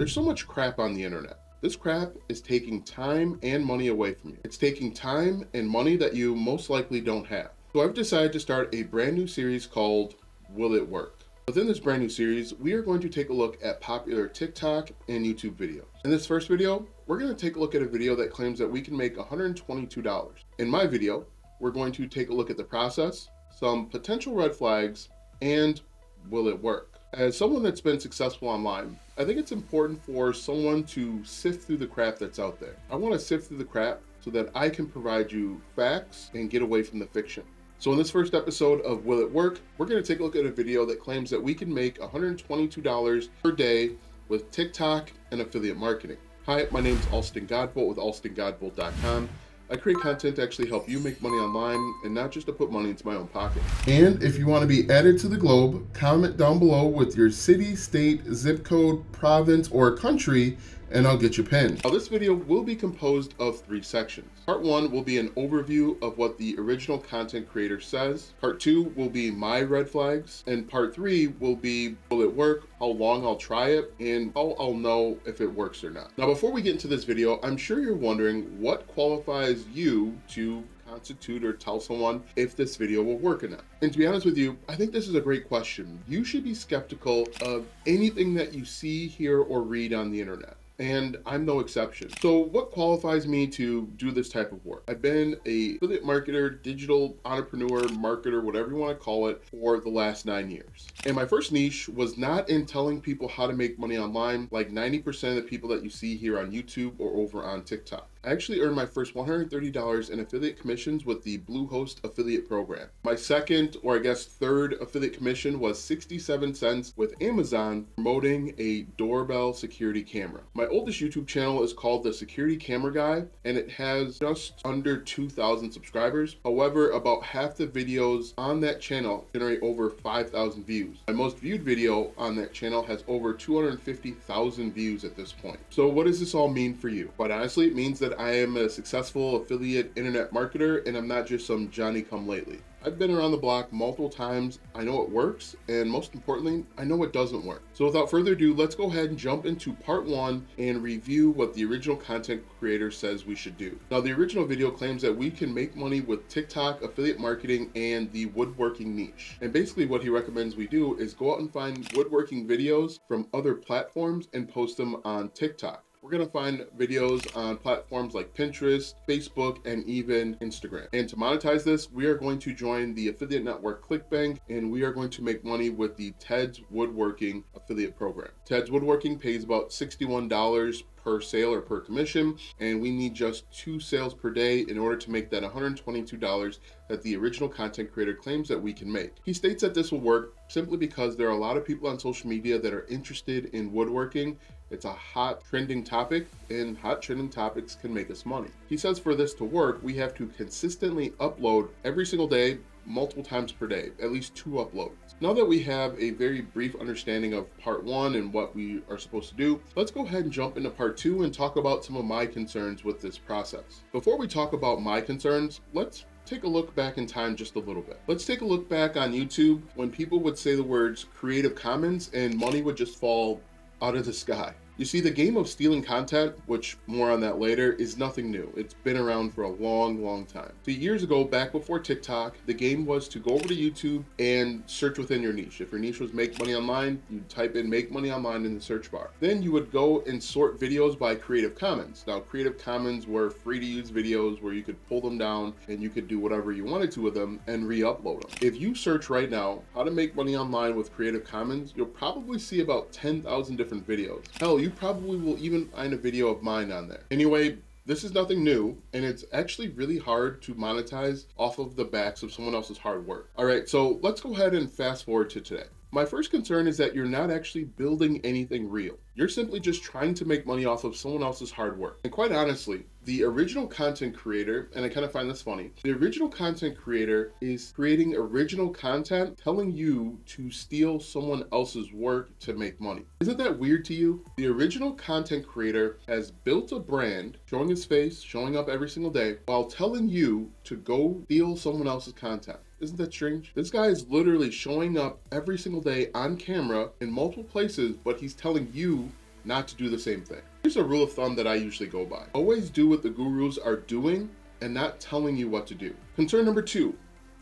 There's so much crap on the internet. This crap is taking time and money away from you. It's taking time and money that you most likely don't have. So I've decided to start a brand new series called Will It Work? Within this brand new series, we are going to take a look at popular TikTok and YouTube videos. In this first video, we're going to take a look at a video that claims that we can make $122. In my video, we're going to take a look at the process, some potential red flags, and will it work? As someone that's been successful online, I think it's important for someone to sift through the crap that's out there. I want to sift through the crap so that I can provide you facts and get away from the fiction. So in this first episode of Will It Work, we're going to take a look at a video that claims that we can make $122 per day with TikTok and affiliate marketing. Hi, my name is Alston Godbolt with alstongodbolt.com. I create content to actually help you make money online and not just to put money into my own pocket. And if you want to be added to the globe, comment down below with your city, state, zip code, province, or country, and I'll get you pinned. Now this video will be composed of 3 sections. Part 1 will be an overview of what the original content creator says. Part 2 will be my red flags. And Part 3 will be will it work, how long I'll try it, and how I'll know if it works or not. Now before we get into this video, I'm sure you're wondering what qualifies you to constitute or tell someone if this video will work or not. And to be honest with you, I think this is a great question. You should be skeptical of anything that you see, hear, or read on the internet. And I'm no exception. So what qualifies me to do this type of work? I've been a affiliate marketer, digital entrepreneur, marketer, whatever you want to call it, for the last 9 years. And my first niche was not in telling people how to make money online like 90% of the people that you see here on YouTube or over on TikTok. I actually earned my first $130 in affiliate commissions with the Bluehost affiliate program. My second, or I guess third affiliate commission was 67 cents with Amazon promoting a doorbell security camera. My oldest YouTube channel is called The Security Camera Guy, and it has just under 2,000 subscribers. However, about half the videos on that channel generate over 5,000 views. My most viewed video on that channel has over 250,000 views at this point. So what does this all mean for you? Quite honestly, it means that I am a successful affiliate internet marketer and I'm not just some Johnny come lately. I've been around the block multiple times. I know it works, and most importantly, I know it doesn't work. So without further ado, let's go ahead and jump into part 1 and review what the original content creator says we should do. Now, the original video claims that we can make money with TikTok, affiliate marketing, and the woodworking niche. And basically what he recommends we do is go out and find woodworking videos from other platforms and post them on TikTok. We're going to find videos on platforms like Pinterest, Facebook, and even Instagram. And to monetize this, we are going to join the affiliate network ClickBank, and we are going to make money with the Ted's Woodworking affiliate program. Ted's Woodworking pays about $61 per sale or per commission, and we need just 2 sales per day in order to make that $122 that the original content creator claims that we can make. He states that this will work simply because there are a lot of people on social media that are interested in woodworking. It's a hot trending topic, and hot trending topics can make us money. He says for this to work, we have to consistently upload every single day, multiple times per day, at least 2 uploads. Now that we have a very brief understanding of part 1 and what we are supposed to do, let's go ahead and jump into part 2 and talk about some of my concerns with this process. Before we talk about my concerns, let's take a look back in time just a little bit. Let's take a look back on YouTube when people would say the words Creative Commons and money would just fall out of the sky. You see, the game of stealing content, which more on that later, is nothing new. It's been around for a long, long time. So years ago, back before TikTok, the game was to go over to YouTube and search within your niche. If your niche was make money online, you'd type in make money online in the search bar. Then you would go and sort videos by Creative Commons. Now, Creative Commons were free to use videos where you could pull them down and you could do whatever you wanted to with them and re-upload them. If you search right now, how to make money online with Creative Commons, you'll probably see about 10,000 different videos. Hell, you probably will even find a video of mine on there. Anyway, this is nothing new, and it's actually really hard to monetize off of the backs of someone else's hard work. All right, so let's go ahead and fast forward to today. My first concern is that you're not actually building anything real. You're simply just trying to make money off of someone else's hard work. And quite honestly, the original content creator, and I kind of find this funny, the original content creator is creating original content telling you to steal someone else's work to make money. Isn't that weird to you? The original content creator has built a brand, showing his face, showing up every single day, while telling you to go steal someone else's content. Isn't that strange? This guy is literally showing up every single day on camera in multiple places, but he's telling you not to do the same thing. Here's a rule of thumb that I usually go by. Always do what the gurus are doing and not telling you what to do. Concern number 2,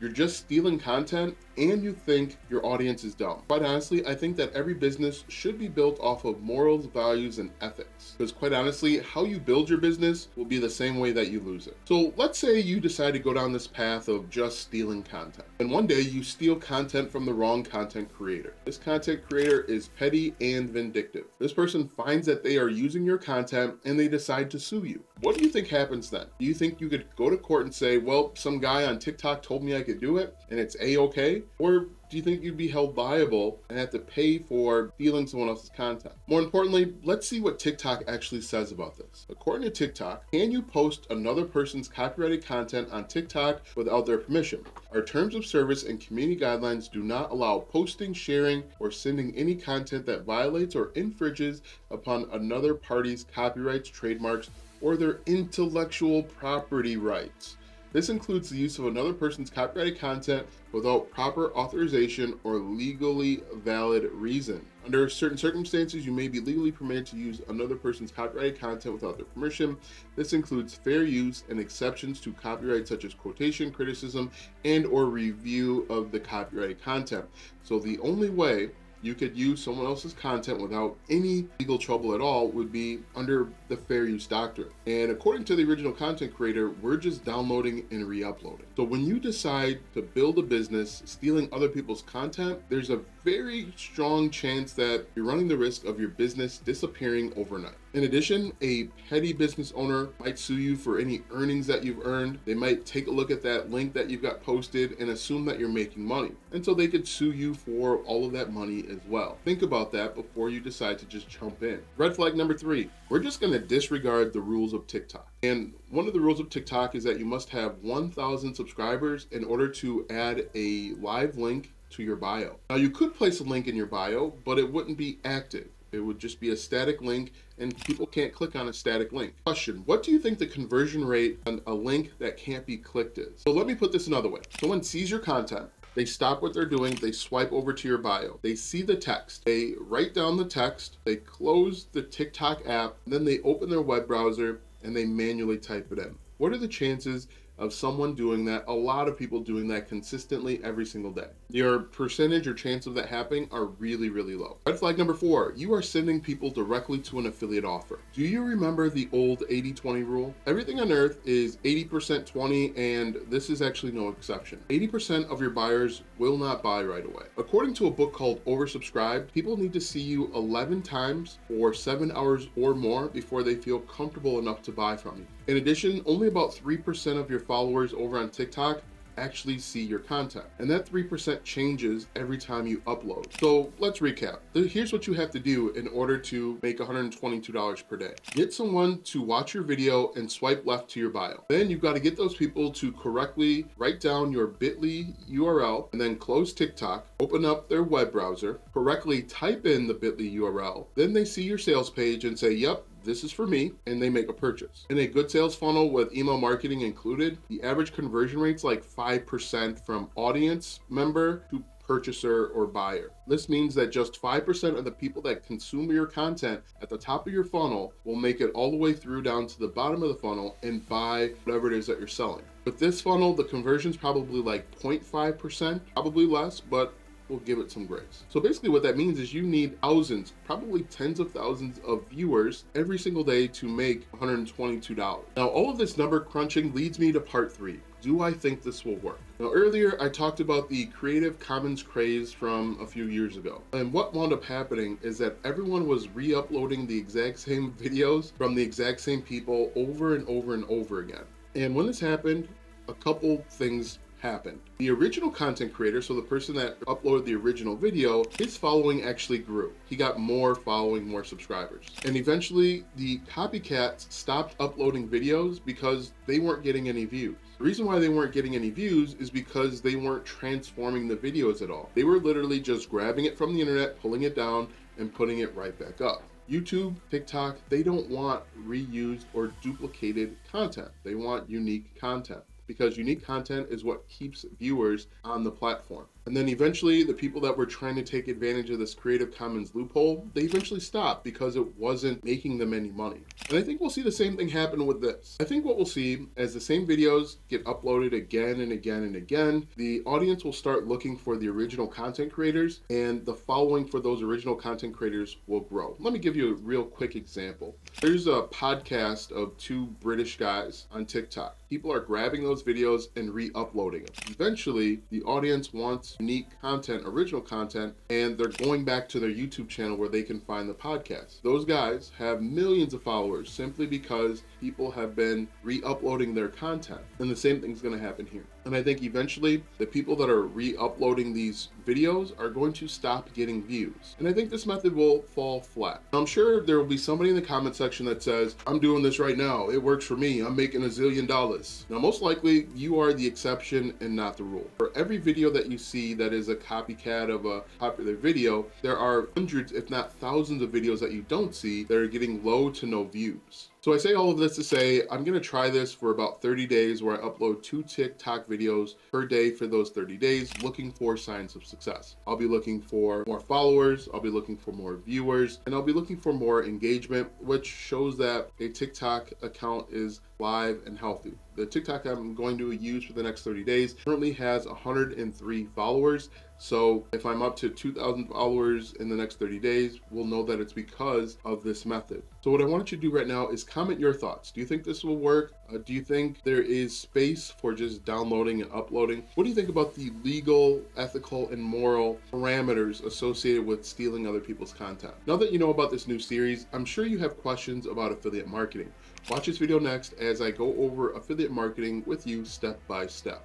you're just stealing content and you think your audience is dumb. Quite honestly, I think that every business should be built off of morals, values, and ethics. Because quite honestly, how you build your business will be the same way that you lose it. So let's say you decide to go down this path of just stealing content. And one day you steal content from the wrong content creator. This content creator is petty and vindictive. This person finds that they are using your content and they decide to sue you. What do you think happens then? Do you think you could go to court and say, well, some guy on TikTok told me I could do it and it's a-okay? Or do you think you'd be held liable and have to pay for stealing someone else's content? More importantly, let's see what TikTok actually says about this. According to TikTok, can you post another person's copyrighted content on TikTok without their permission? Our terms of service and community guidelines do not allow posting, sharing, or sending any content that violates or infringes upon another party's copyrights, trademarks, or their intellectual property rights. This includes the use of another person's copyrighted content without proper authorization or legally valid reason. Under certain circumstances, you may be legally permitted to use another person's copyrighted content without their permission. This includes fair use and exceptions to copyright such as quotation, criticism, and or review of the copyrighted content. So the only way you could use someone else's content without any legal trouble at all would be under the fair use doctrine. And according to the original content creator, we're just downloading and re-uploading. So when you decide to build a business stealing other people's content, there's a very strong chance that you're running the risk of your business disappearing overnight. In addition, a petty business owner might sue you for any earnings that you've earned. They might take a look at that link that you've got posted and assume that you're making money. And so they could sue you for all of that money as well. Think about that before you decide to just jump in. Red flag number 3, we're just gonna disregard the rules of TikTok. And one of the rules of TikTok is that you must have 1,000 subscribers in order to add a live link to your bio. Now you could place a link in your bio, but it wouldn't be active. It would just be a static link and people can't click on a static link. Question, what do you think the conversion rate on a link that can't be clicked is? So let me put this another way. Someone sees your content, they stop what they're doing, they swipe over to your bio, they see the text, they write down the text, they close the TikTok app, and then they open their web browser and they manually type it in. What are the chances of someone doing that, a lot of people doing that consistently every single day? Your percentage or chance of that happening are really, really low. Red flag number 4, you are sending people directly to an affiliate offer. Do you remember the old 80-20 rule? Everything on earth is 80% 20, and this is actually no exception. 80% of your buyers will not buy right away. According to a book called Oversubscribed, people need to see you 11 times for 7 hours or more before they feel comfortable enough to buy from you. In addition, only about 3% of your followers over on TikTok actually see your content. And that 3% changes every time you upload. So let's recap. Here's what you have to do in order to make $122 per day. Get someone to watch your video and swipe left to your bio. Then you've got to get those people to correctly write down your bit.ly URL and then close TikTok, open up their web browser, correctly type in the bit.ly URL. Then they see your sales page and say, yep, this is for me, and they make a purchase. In a good sales funnel with email marketing included, the average conversion rate's like 5% from audience member to purchaser or buyer. This means that just 5% of the people that consume your content at the top of your funnel will make it all the way through down to the bottom of the funnel and buy whatever it is that you're selling. With this funnel, the conversion's probably like 0.5%, probably less, but we'll give it some grace. So basically what that means is you need thousands, probably tens of thousands of viewers every single day to make $122. Now, all of this number crunching leads me to part 3. Do I think this will work? Now, earlier I talked about the Creative Commons craze from a few years ago. And what wound up happening is that everyone was re-uploading the exact same videos from the exact same people over and over and over again. And when this happened, a couple things happened. The original content creator, so the person that uploaded the original video, his following actually grew. He got more following, more subscribers. And eventually the copycats stopped uploading videos because they weren't getting any views. The reason why they weren't getting any views is because they weren't transforming the videos at all. They were literally just grabbing it from the internet, pulling it down, and putting it right back up. YouTube, TikTok, they don't want reused or duplicated content. They want unique content. because unique content is what keeps viewers on the platform. And then eventually the people that were trying to take advantage of this Creative Commons loophole, they eventually stopped because it wasn't making them any money. And I think we'll see the same thing happen with this. I think what we'll see as the same videos get uploaded again and again and again, the audience will start looking for the original content creators, and the following for those original content creators will grow. Let me give you a real quick example. There's a podcast of two British guys on TikTok. People are grabbing those videos and re-uploading them. Eventually, the audience wants unique content, original content, and they're going back to their YouTube channel where they can find the podcast. Those guys have millions of followers simply because people have been re-uploading their content. And the same thing's going to happen here. And I think eventually the people that are re-uploading these videos are going to stop getting views. And I think this method will fall flat. I'm sure there will be somebody in the comment section that says, I'm doing this right now. It works for me. I'm making $1 zillion. Now, most likely you are the exception and not the rule. For every video that you see that is a copycat of a popular video, there are hundreds, if not thousands of videos that you don't see that are getting low to no views. So I say all of this to say, I'm gonna try this for about 30 days where I upload 2 TikTok videos per day for those 30 days, looking for signs of success. I'll be looking for more followers, I'll be looking for more viewers, and I'll be looking for more engagement, which shows that a TikTok account is live and healthy. The TikTok I'm going to use for the next 30 days currently has 103 followers. So if I'm up to 2,000 followers in the next 30 days, we'll know that it's because of this method. So what I want you to do right now is comment your thoughts. Do you think this will work? Do you think there is space for just downloading and uploading? What do you think about the legal, ethical, and moral parameters associated with stealing other people's content? Now that you know about this new series, I'm sure you have questions about affiliate marketing. Watch this video next as I go over affiliate marketing with you step by step.